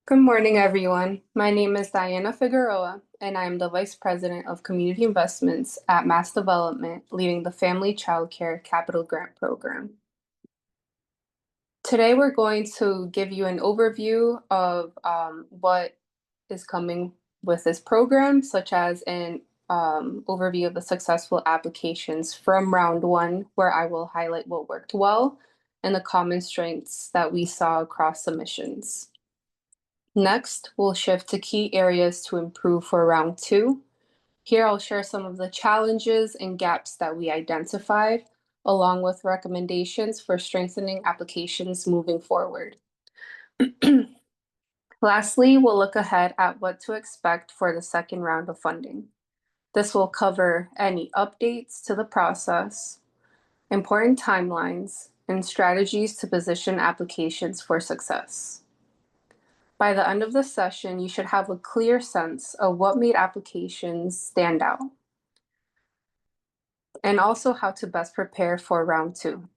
Good morning, everyone. My name is Diana Figueroa, and I am the Vice President of Community Investments at Mass Development, leading the Family Childcare Capital Grant Program. Today, we're going to give you an overview of what is coming with this program, such as an overview of the successful applications from round one, where I will highlight what worked well and the common strengths that we saw across submissions. Next, we'll shift to key areas to improve for round two. Here, I'll share some of the challenges and gaps that we identified, along with recommendations for strengthening applications moving forward. Lastly, we'll look ahead at what to expect for the second round of funding. This will cover any updates to the process, important timelines, and strategies to position applications for success. By the end of the session, you should have a clear sense of what made applications stand out, and also how to best prepare for round two.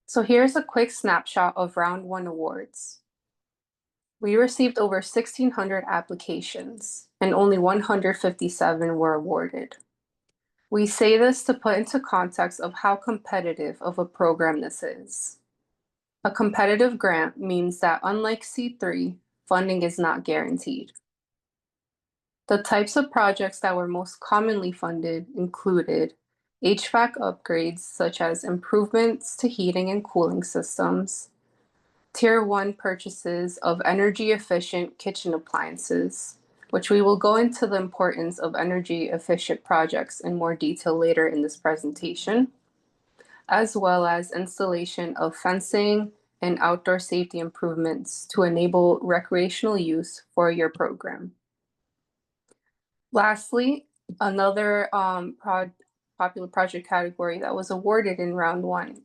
So here's a quick snapshot of round one awards. We received over 1,600 applications, and only 157 were awarded. We say this to put into context of how competitive of a program this is. A competitive grant means that, unlike C3, funding is not guaranteed. The types of projects that were most commonly funded included HVAC upgrades, such as improvements to heating and cooling systems, Tier 1 purchases of energy-efficient kitchen appliances, which we will go into the importance of energy-efficient projects in more detail later in this presentation, as well as installation of fencing and outdoor safety improvements to enable recreational use for your program. Lastly, another popular project category that was awarded in round one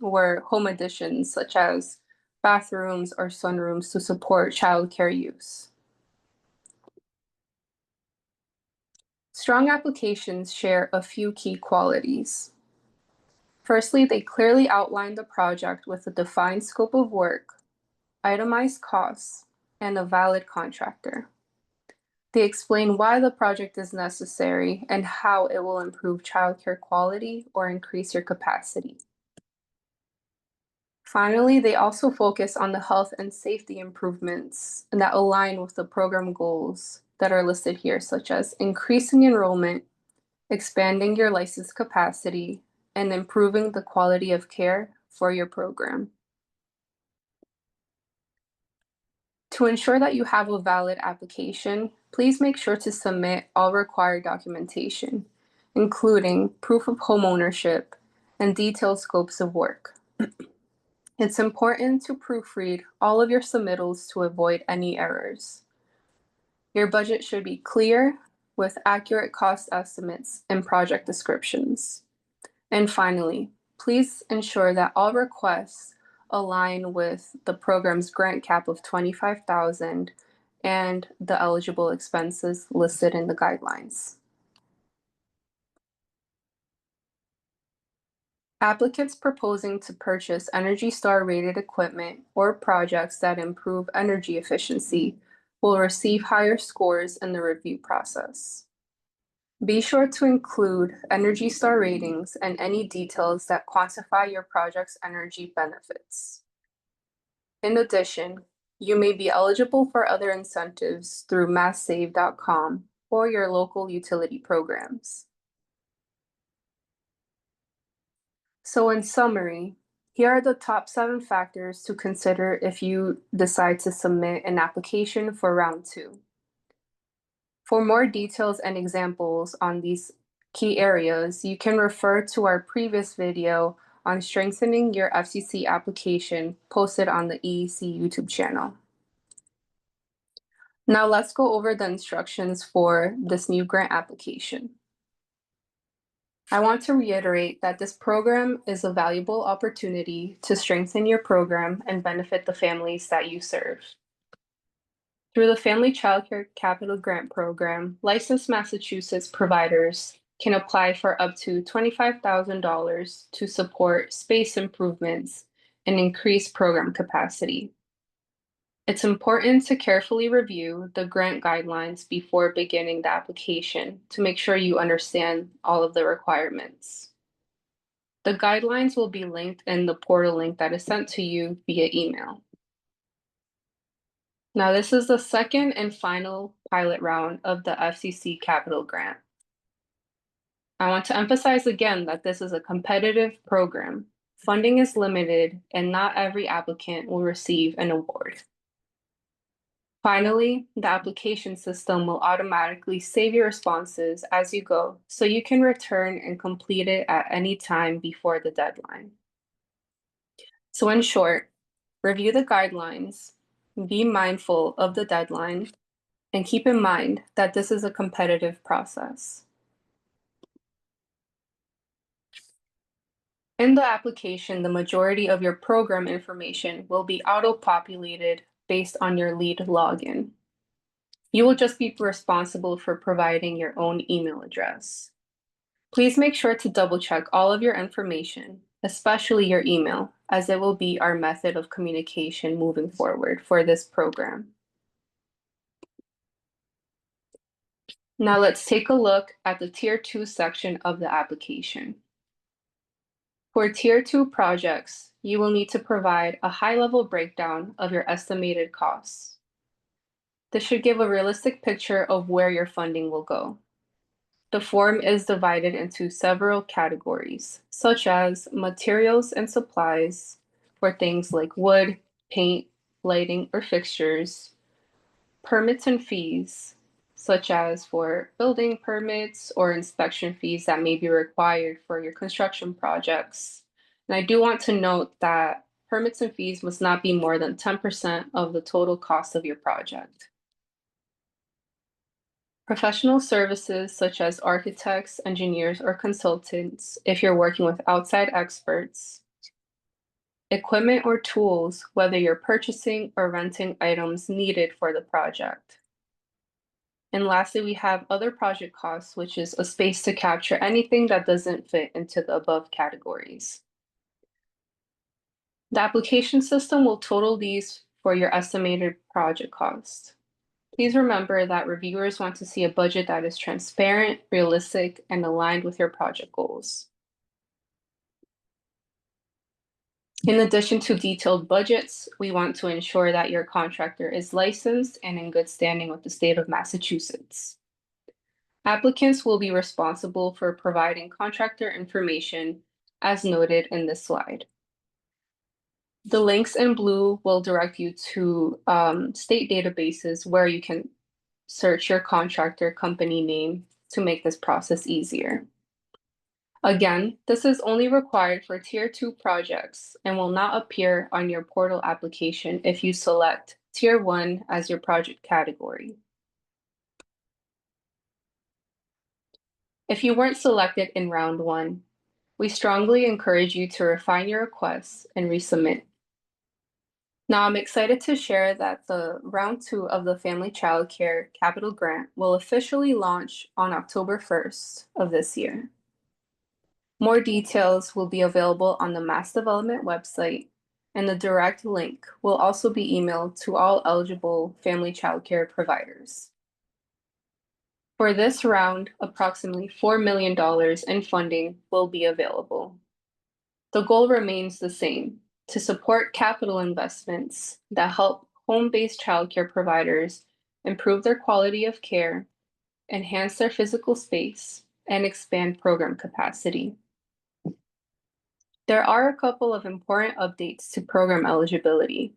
were home additions, such as bathrooms or sunrooms to support childcare use. Strong applications share a few key qualities. Firstly, they clearly outline the project with a defined scope of work, itemized costs, and a valid contractor. They explain why the project is necessary and how it will improve childcare quality or increase your capacity. Finally, they also focus on the health and safety improvements that align with the program goals that are listed here, such as increasing enrollment, expanding your license capacity, and improving the quality of care for your program. To ensure that you have a valid application, please make sure to submit all required documentation, including proof of home ownership and detailed scopes of work. It's important to proofread all of your submittals to avoid any errors. Your budget should be clear with accurate cost estimates and project descriptions. And finally, please ensure that all requests align with the program's grant cap of $25,000 and the eligible expenses listed in the guidelines. Applicants proposing to purchase Energy Star rated equipment or projects that improve energy efficiency will receive higher scores in the review process. Be sure to include Energy Star ratings and any details that quantify your project's energy benefits. In addition, you may be eligible for other incentives through masssave.com or your local utility programs. So in summary, here are the top 7 factors to consider if you decide to submit an application for round two. For more details and examples on these key areas, you can refer to our previous video on strengthening your FCC application posted on the EEC YouTube channel. Now let's go over the instructions for this new grant application. I want to reiterate that this program is a valuable opportunity to strengthen your program and benefit the families that you serve. Through the Family Childcare Capital Grant Program, licensed Massachusetts providers can apply for up to $25,000 to support space improvements and increase program capacity. It's important to carefully review the grant guidelines before beginning the application to make sure you understand all of the requirements. The guidelines will be linked in the portal link that is sent to you via email. Now, this is the second and final pilot round of the FCC Capital Grant. I want to emphasize again that this is a competitive program. Funding is limited and not every applicant will receive an award. Finally, the application system will automatically save your responses as you go, so you can return and complete it at any time before the deadline. So in short, review the guidelines, be mindful of the deadline, and keep in mind that this is a competitive process. In the application, the majority of your program information will be auto-populated based on your LEAD login. You will just be responsible for providing your own email address. Please make sure to double-check all of your information, especially your email, as it will be our method of communication moving forward for this program. Now let's take a look at the Tier 2 section of the application. For Tier 2 projects, you will need to provide a high-level breakdown of your estimated costs. This should give a realistic picture of where your funding will go. The form is divided into several categories, such as materials and supplies for things like wood, paint, lighting, or fixtures, permits and fees, such as for building permits or inspection fees that may be required for your construction projects. And I do want to note that permits and fees must not be more than 10% of the total cost of your project. Professional services such as architects, engineers, or consultants, if you're working with outside experts. Equipment or tools, whether you're purchasing or renting items needed for the project. And lastly, we have other project costs, which is a space to capture anything that doesn't fit into the above categories. The application system will total these for your estimated project cost. Please remember that reviewers want to see a budget that is transparent, realistic, and aligned with your project goals. In addition to detailed budgets, we want to ensure that your contractor is licensed and in good standing with the state of Massachusetts. Applicants will be responsible for providing contractor information as noted in this slide. The links in blue will direct you to state databases where you can search your contractor company name to make this process easier. Again, this is only required for Tier 2 projects and will not appear on your portal application if you select Tier 1 as your project category. If you weren't selected in round 1, we strongly encourage you to refine your requests and resubmit. Now I'm excited to share that the round 2 of the Family Child Care Capital Grant will officially launch on October 1st of this year. More details will be available on the Mass Development website, and the direct link will also be emailed to all eligible family child care providers. For this round, approximately $4 million in funding will be available. The goal remains the same, to support capital investments that help home-based childcare providers improve their quality of care, enhance their physical space, and expand program capacity. There are a couple of important updates to program eligibility.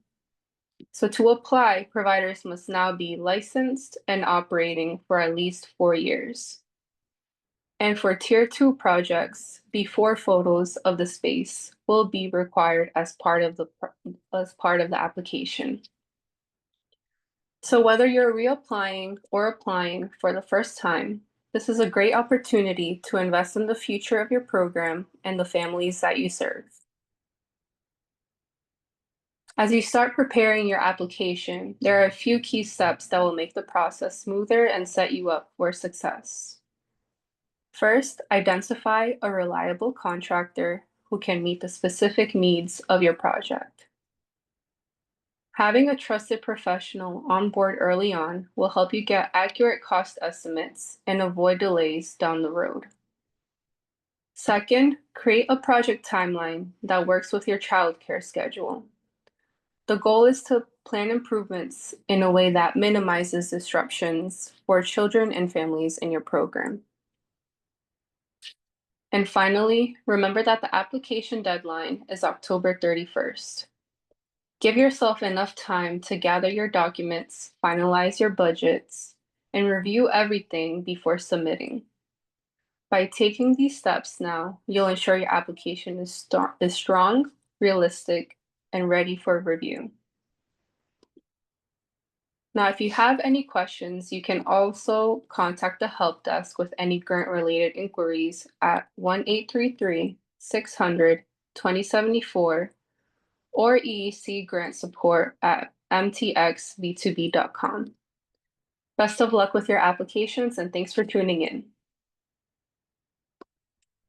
So to apply, providers must now be licensed and operating for at least 4 years. And for Tier 2 projects, before photos of the space will be required as part of the application. So whether you're reapplying or applying for the first time, this is a great opportunity to invest in the future of your program and the families that you serve. As you start preparing your application, there are a few key steps that will make the process smoother and set you up for success. First, identify a reliable contractor who can meet the specific needs of your project. Having a trusted professional on board early on will help you get accurate cost estimates and avoid delays down the road. Second, create a project timeline that works with your childcare schedule. The goal is to plan improvements in a way that minimizes disruptions for children and families in your program. And finally, remember that the application deadline is October 31st. Give yourself enough time to gather your documents, finalize your budgets, and review everything before submitting. By taking these steps now, you'll ensure your application is strong, realistic, and ready for review. Now, if you have any questions, you can also contact the help desk with any grant-related inquiries at 1-833-600-2074 or EEC grant support at mtxv2b.com. Best of luck with your applications, and thanks for tuning in.